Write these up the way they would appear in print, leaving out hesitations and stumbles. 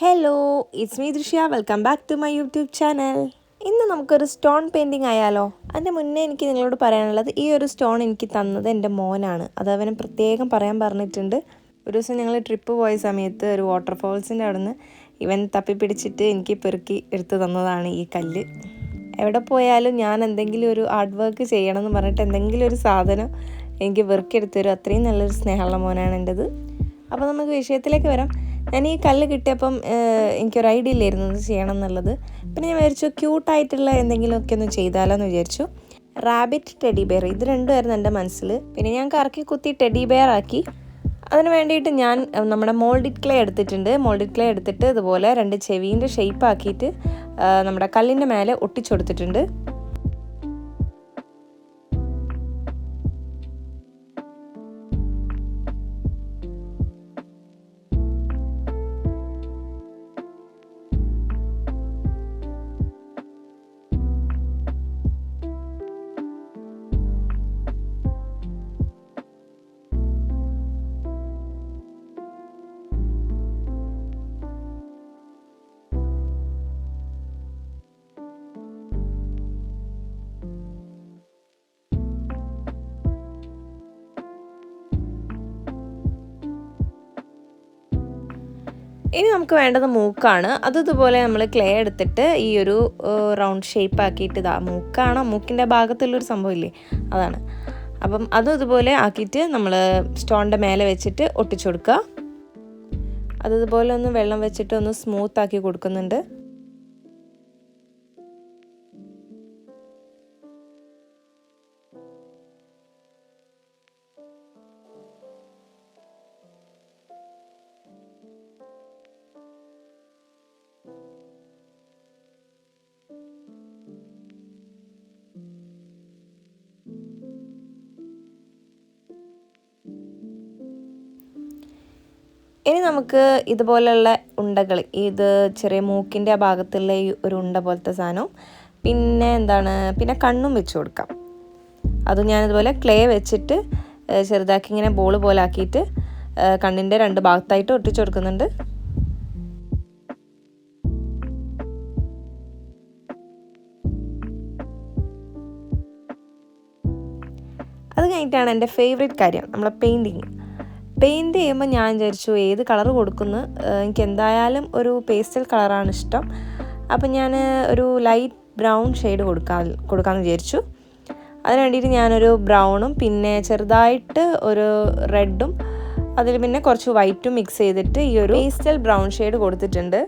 Hello, it's me Drishya. Welcome back to my YouTube channel. ഇന്ന് നമുക്കൊരു stone painting ആയാലോ? അതിൻ്റെ മുന്നേ എനിക്ക് നിങ്ങളോട് പറയാനുള്ളത്, ഈ ഒരു സ്റ്റോൺ എനിക്ക് തന്നത് എൻ്റെ മോനാണ്. അത് അവന് പ്രത്യേകം പറയാൻ പറഞ്ഞിട്ടുണ്ട്. ഒരു ദിവസം ഞങ്ങൾ ട്രിപ്പ് പോയ സമയത്ത് ഒരു വാട്ടർഫോൾസിൻ്റെ അവിടെ നിന്ന് ഇവൻ തപ്പിപ്പിടിച്ചിട്ട് എനിക്ക് പെറുക്കി എടുത്തു തന്നതാണ് ഈ കല്ല്. എവിടെ പോയാലും ഞാൻ എന്തെങ്കിലും ഒരു ആർട്ട് വർക്ക് ചെയ്യണം എന്ന് പറഞ്ഞിട്ട് എന്തെങ്കിലും ഒരു സാധനം എനിക്ക് പെറുക്കിയെടുത്ത് തരും. അത്രയും നല്ലൊരു സ്നേഹമുള്ള മോനാണ് എൻ്റെത്. അപ്പോൾ നമുക്ക് വിഷയത്തിലേക്ക് വരാം. ഞാൻ ഈ കല്ല് കിട്ടിയപ്പം എനിക്കൊരു ഐഡിയ ഇല്ലായിരുന്നു ഇത് ചെയ്യണം എന്നുള്ളത്. പിന്നെ ഞാൻ വിചാരിച്ചു ക്യൂട്ടായിട്ടുള്ള എന്തെങ്കിലുമൊക്കെ ഒന്ന് ചെയ്താലോ എന്ന് വിചാരിച്ചു. റാബിറ്റ്, ടെഡി ബെയർ, ഇത് രണ്ടുമായിരുന്നു എൻ്റെ മനസ്സിൽ. പിന്നെ ഞാൻ കറക്കി കുത്തി ടെഡി ബെയർ ആക്കി. അതിന് വേണ്ടിയിട്ട് ഞാൻ നമ്മുടെ മോൾഡിഡ് ക്ലേ എടുത്തിട്ടുണ്ട്. മോൾഡിഡ് ക്ലേ എടുത്തിട്ട് ഇതുപോലെ 2 ചെവീൻ്റെ ഷേപ്പ് ആക്കിയിട്ട് നമ്മുടെ കല്ലിൻ്റെ മേലെ ഒട്ടിച്ചു കൊടുത്തിട്ടുണ്ട്. ഇനി നമുക്ക് വേണ്ടത് മൂക്കാണ്. അതുപോലെ നമ്മൾ ക്ലേ എടുത്തിട്ട് ഈ ഒരു റൗണ്ട് ഷേപ്പ് ആക്കിയിട്ട് മൂക്കാണോ, മൂക്കിൻ്റെ ഭാഗത്തുള്ളൊരു സംഭവമില്ലേ, അതാണ്. അപ്പം അതും ഇതുപോലെ ആക്കിയിട്ട് നമ്മൾ സ്റ്റോണിൻ്റെ മേലെ വെച്ചിട്ട് ഒട്ടിച്ചു കൊടുക്കുക. അതുപോലെ ഒന്ന് വെള്ളം വെച്ചിട്ട് ഒന്ന് സ്മൂത്ത് ആക്കി കൊടുക്കുന്നുണ്ട്. ഇനി നമുക്ക് ഇതുപോലെയുള്ള ഉണ്ടകൾ, ഇത് ചെറിയ മൂക്കിൻ്റെ ആ ഭാഗത്തുള്ള ഈ ഒരു ഉണ്ട പോലത്തെ സാധനം, പിന്നെ കണ്ണും വെച്ച് കൊടുക്കാം. അതും ഞാനിതുപോലെ ക്ലേ വെച്ചിട്ട് ചെറുതാക്കി ഇങ്ങനെ ബോൾ പോലെ ആക്കിയിട്ട് കണ്ണിൻ്റെ 2 ഭാഗത്തായിട്ട് ഒട്ടിച്ചു കൊടുക്കുന്നുണ്ട്. അത് കഴിഞ്ഞിട്ടാണ് എൻ്റെ ഫേവറേറ്റ് കാര്യം, നമ്മളെ പെയിൻറ്റിങ് ചെയ്യുമ്പോൾ ഞാൻ വിചാരിച്ചു ഏത് കളർ കൊടുക്കുന്നു. എനിക്ക് എന്തായാലും ഒരു പേസ്റ്റൽ കളറാണ് ഇഷ്ടം. അപ്പം ഞാൻ ഒരു ലൈറ്റ് ബ്രൗൺ ഷെയ്ഡ് കൊടുക്കാമെന്ന് വിചാരിച്ചു. അതിന് വേണ്ടിയിട്ട് ഞാനൊരു ബ്രൗണും പിന്നെ ചെറുതായിട്ട് ഒരു റെഡും അതിൽ പിന്നെ കുറച്ച് വൈറ്റും മിക്സ് ചെയ്തിട്ട് ഈ ഒരു പേസ്റ്റൽ ബ്രൗൺ ഷെയ്ഡ് കൊടുത്തിട്ടുണ്ട്.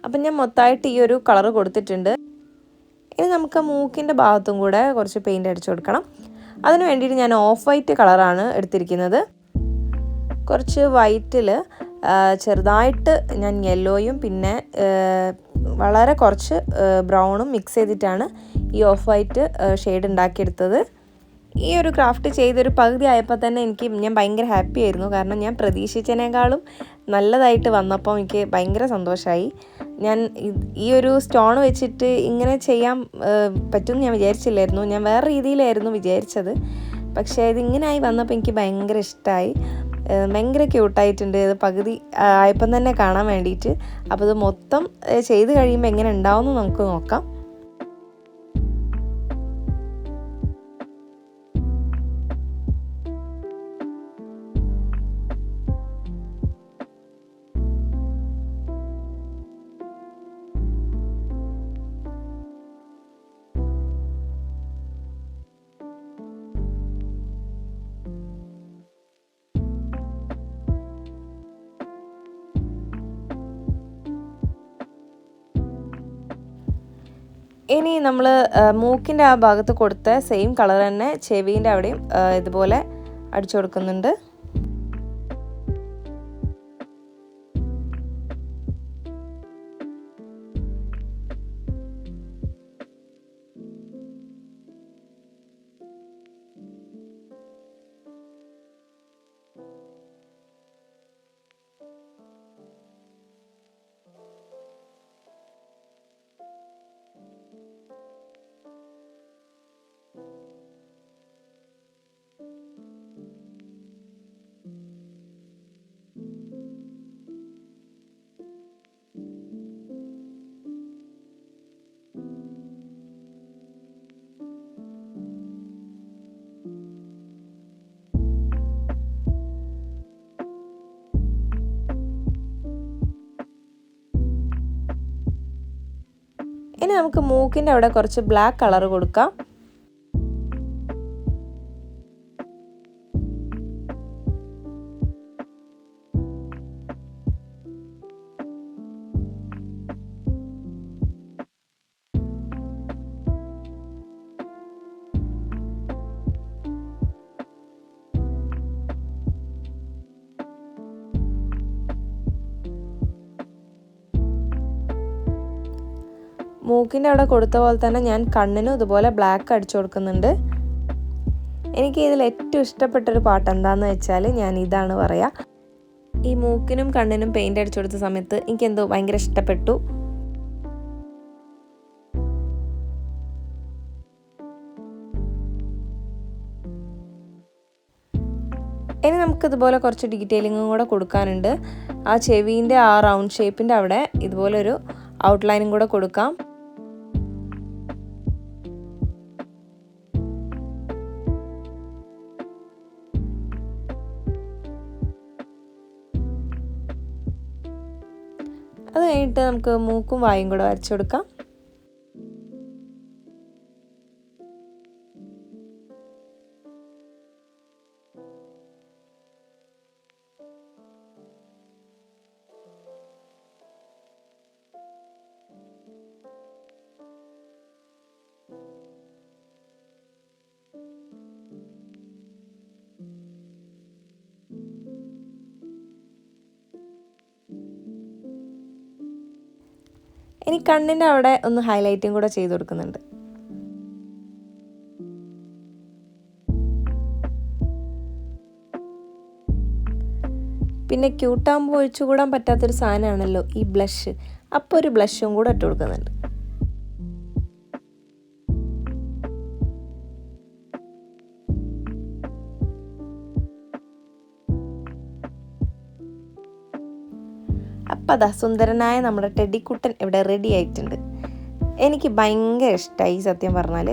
അപ്പം ഞാൻ മൊത്തമായിട്ട് ഈ ഒരു കളർ കൊടുത്തിട്ടുണ്ട്. ഇനി നമുക്ക് മൂക്കിൻ്റെ ഭാഗത്തും കൂടെ കുറച്ച് പെയിൻറ്റ് അടിച്ചു കൊടുക്കണം. അതിന് വേണ്ടിയിട്ട് ഞാൻ ഓഫ് വൈറ്റ് കളറാണ് എടുത്തിരിക്കുന്നത്. കുറച്ച് വൈറ്റിൽ ചെറുതായിട്ട് ഞാൻ യെല്ലോയും പിന്നെ വളരെ കുറച്ച് ബ്രൗണും മിക്സ് ചെയ്തിട്ടാണ് ഈ ഓഫ് വൈറ്റ് ഷെയ്ഡ് ഉണ്ടാക്കിയെടുത്തത്. ഈ ഒരു ക്രാഫ്റ്റ് ചെയ്തൊരു പകുതി ആയപ്പോൾ തന്നെ ഞാൻ ഭയങ്കര ഹാപ്പി ആയിരുന്നു. കാരണം ഞാൻ പ്രതീക്ഷിച്ചതിനേക്കാളും നല്ലതായിട്ട് വന്നപ്പോൾ എനിക്ക് ഭയങ്കര സന്തോഷമായി. ഞാൻ ഈ ഒരു സ്റ്റോൺ വെച്ചിട്ട് ഇങ്ങനെ ചെയ്യാൻ പറ്റുമെന്ന് ഞാൻ വിചാരിച്ചില്ലായിരുന്നു. ഞാൻ വേറെ രീതിയിലായിരുന്നു വിചാരിച്ചത്. പക്ഷേ ഇതിങ്ങനെയായി വന്നപ്പോൾ എനിക്ക് ഭയങ്കര ഇഷ്ടമായി. ഭയങ്കര ക്യൂട്ടായിട്ടുണ്ട്. ഇത് പകുതി ആയപ്പം തന്നെ കാണാൻ വേണ്ടിയിട്ട്. അപ്പോൾ ഇത് മൊത്തം ചെയ്ത് കഴിയുമ്പോൾ എങ്ങനെ ഉണ്ടാവുമെന്ന് നമുക്ക് നോക്കാം. ഇനി നമ്മൾ മൂക്കിൻ്റെ ആ ഭാഗത്ത് കൊടുത്ത സെയിം കളർ തന്നെ ചെവീൻ്റെ അവിടെയും ഇതുപോലെ അടിച്ചു കൊടുക്കുന്നുണ്ട്. ഇനി നമുക്ക് മൂക്കിൻ്റെ അവിടെ കുറച്ച് ബ്ലാക്ക് കളർ കൊടുക്കാം. മൂക്കിൻ്റെ അവിടെ കൊടുത്ത പോലെ തന്നെ ഞാൻ കണ്ണിനും ഇതുപോലെ ബ്ലാക്ക് അടിച്ചു കൊടുക്കുന്നുണ്ട്. എനിക്ക് ഇതിൽ ഏറ്റവും ഇഷ്ടപ്പെട്ടൊരു പാട്ട് എന്താണെന്ന് വെച്ചാൽ ഞാൻ ഇതാണ് പറയുക. ഈ മൂക്കിനും കണ്ണിനും പെയിൻ്റ് അടിച്ചു കൊടുത്ത സമയത്ത് എനിക്കെന്തോ ഭയങ്കര ഇഷ്ടപ്പെട്ടു. ഇനി നമുക്കിതുപോലെ കുറച്ച് ഡീറ്റെയിലിങ്ങും കൂടെ കൊടുക്കാനുണ്ട്. ആ ചെവീൻ്റെ ആ റൗണ്ട് ഷേപ്പിൻ്റെ അവിടെ ഇതുപോലൊരു ഔട്ട്ലൈനും കൂടെ കൊടുക്കാം. അത് കഴിഞ്ഞിട്ട് നമുക്ക് മൂക്കും വായും കൂടെ വരച്ചു കൊടുക്കാം. ഇനി കണ്ണിൻ്റെ അവിടെ ഒന്ന് ഹൈലൈറ്റും കൂടെ ചെയ്ത് കൊടുക്കുന്നുണ്ട്. പിന്നെ ക്യൂട്ടാകുമ്പോൾ ഒഴിച്ചുകൂടാൻ പറ്റാത്തൊരു സാധനമാണല്ലോ ഈ ബ്ലഷ്. അപ്പോൾ ഒരു ബ്ലഷും കൂടെ ഇട്ട് കൊടുക്കുന്നുണ്ട്. അപ്പം അതാ സുന്ദരനായ നമ്മുടെ ടെഡിക്കുട്ടൻ ഇവിടെ റെഡി ആയിട്ടുണ്ട്. എനിക്ക് ഭയങ്കര ഇഷ്ടമായി, സത്യം പറഞ്ഞാൽ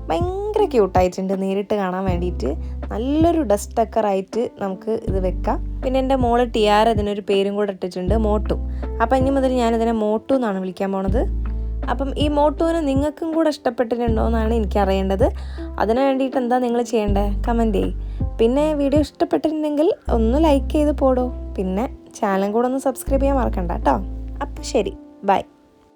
ഭയങ്കര ക്യൂട്ടായിട്ടുണ്ട് നേരിട്ട് കാണാൻ വേണ്ടിയിട്ട്. നല്ലൊരു ഡസ്റ്റ് ടക്കറായിട്ട് നമുക്ക് ഇത് വെക്കാം. പിന്നെ എൻ്റെ മോള് ടിയാർ ഇതിനൊരു പേരും കൂടെ ഇട്ടിട്ടുണ്ട്, മോട്ടു. അപ്പം ഇനി മുതൽ ഞാനിതിനെ മോട്ടു എന്നാണ് വിളിക്കാൻ പോണത്. അപ്പം ഈ മോട്ടുവിന് നിങ്ങൾക്കും കൂടെ ഇഷ്ടപ്പെട്ടിട്ടുണ്ടോ എന്നാണ് എനിക്കറിയേണ്ടത്. അതിന് വേണ്ടിയിട്ട് എന്താ നിങ്ങൾ ചെയ്യേണ്ടത്? കമൻറ്റ് ചെയ്യ്. പിന്നെ വീഡിയോ ഇഷ്ടപ്പെട്ടിട്ടുണ്ടെങ്കിൽ ഒന്ന് ലൈക്ക് ചെയ്ത് പോടോ. പിന്നെ ചാനലും കൂടെ ഒന്ന് സബ്സ്ക്രൈബ് ചെയ്യാൻ മറക്കണ്ട കേട്ടോ. അപ്പോൾ ശരി, ബൈ.